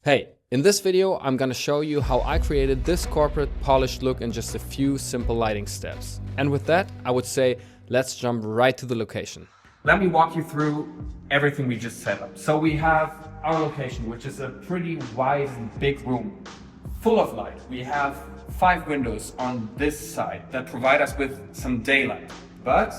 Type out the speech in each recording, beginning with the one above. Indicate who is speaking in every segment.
Speaker 1: Hey, in this video I'm gonna show you how I created this corporate polished look in just a few simple lighting steps. And with that, I would say let's jump right to the location.
Speaker 2: Let me walk you through everything we just set up. So we have our location, which is a pretty wide and big room full of light. We have 5 windows on this side that provide us with some daylight. But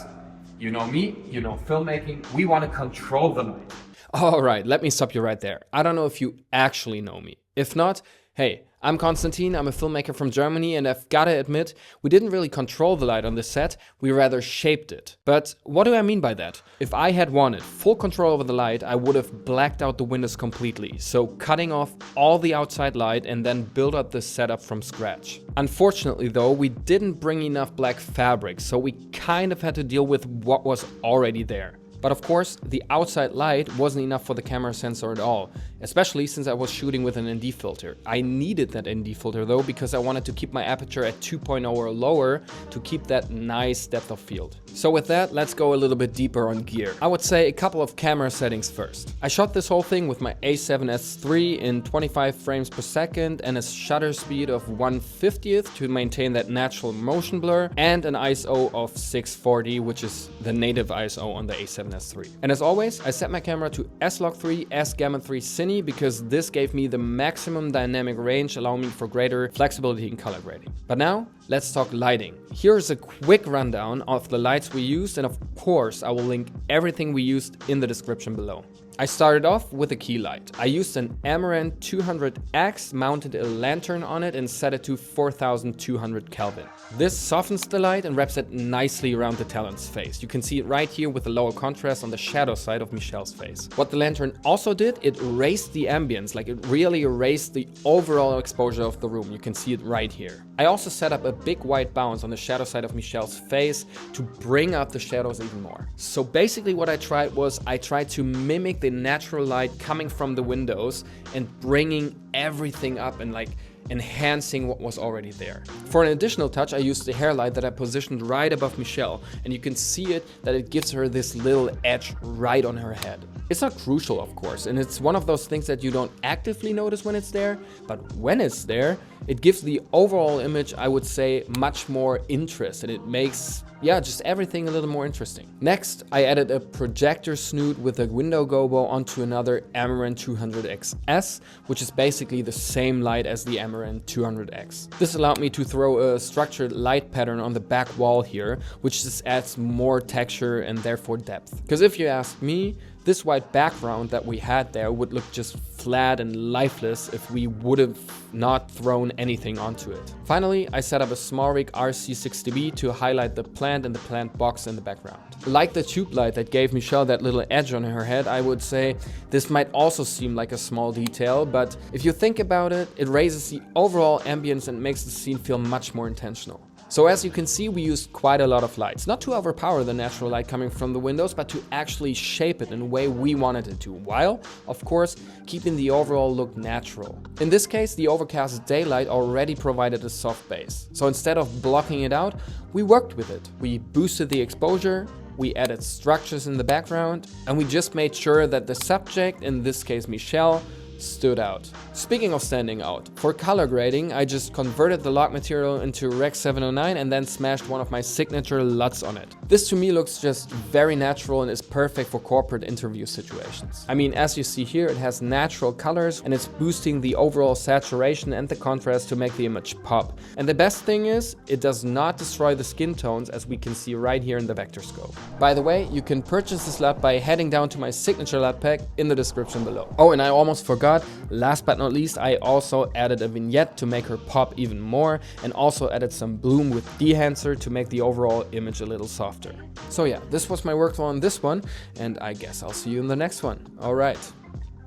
Speaker 2: you know me, you know filmmaking, we want to control the light.
Speaker 1: All right, let me stop you right there. I don't know if you actually know me. If not, hey, I'm Konstantin, I'm a filmmaker from Germany, and I've gotta admit, we didn't really control the light on the set, we rather shaped it. But what do I mean by that? If I had wanted full control over the light, I would have blacked out the windows completely, so cutting off all the outside light and then build up the setup from scratch. Unfortunately though, we didn't bring enough black fabric, so we kind of had to deal with what was already there. But of course, the outside light wasn't enough for the camera sensor at all, especially since I was shooting with an ND filter. I needed that ND filter though, because I wanted to keep my aperture at 2.0 or lower to keep that nice depth of field. So with that, let's go a little bit deeper on gear. I would say a couple of camera settings first. I shot this whole thing with my A7S III in 25 frames per second and a shutter speed of 1/50th to maintain that natural motion blur, and an ISO of 640, which is the native ISO on the A7S III. And as always, I set my camera to S-Log3 S-Gamma3 Cine because this gave me the maximum dynamic range, allowing me for greater flexibility in color grading. But now, let's talk lighting. Here's a quick rundown of the lights we used, and of course, I will link everything we used in the description below. I started off with a key light. I used an Amaranth 200X, mounted a lantern on it and set it to 4200 Kelvin. This softens the light and wraps it nicely around the talent's face. You can see it right here with the lower contrast on the shadow side of Michelle's face. What the lantern also did, it raised the ambience, like it really erased the overall exposure of the room. You can see it right here. I also set up a big white bounce on the shadow side of Michelle's face to bring up the shadows even more. So basically what I tried was, I tried to mimic the natural light coming from the windows and bringing everything up and like enhancing what was already there. For an additional touch, I used the hair light that I positioned right above Michelle, and you can see it that it gives her this little edge right on her head. It's not crucial, of course, and it's one of those things that you don't actively notice when it's there, but when it's there, it gives the overall image, I would say, much more interest, and it makes, yeah, just everything a little more interesting. Next, I added a projector snoot with a window gobo onto another Amaranth 200XS, which is basically the same light as the Amaranth 200X. This allowed me to throw a structured light pattern on the back wall here, which just adds more texture and therefore depth. Because if you ask me, this white background that we had there would look just flat and lifeless if we would have not thrown anything onto it. Finally, I set up a SmallRig RC60B to highlight the plant and the plant box in the background. Like the tube light that gave Michelle that little edge on her head, I would say this might also seem like a small detail, but if you think about it, it raises the overall ambience and makes the scene feel much more intentional. So as you can see, we used quite a lot of lights, not to overpower the natural light coming from the windows, but to actually shape it in a way we wanted it to, while, of course, keeping the overall look natural. In this case, the overcast daylight already provided a soft base. So instead of blocking it out, we worked with it. We boosted the exposure, we added structures in the background, and we just made sure that the subject, in this case Michelle, stood out. Speaking of standing out, for color grading, I just converted the log material into Rec 709 and then smashed one of my signature LUTs on it. This to me looks just very natural and is perfect for corporate interview situations. I mean, as you see here, it has natural colors and it's boosting the overall saturation and the contrast to make the image pop. And the best thing is, it does not destroy the skin tones, as we can see right here in the vector scope. By the way, you can purchase this LUT by heading down to my signature LUT pack in the description below. Oh, and I almost forgot, last but not least, I also added a vignette to make her pop even more, and also added some bloom with Dehancer to make the overall image a little softer. So yeah, this was my workflow on this one, and I guess I'll see you in the next one. Alright,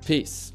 Speaker 1: peace.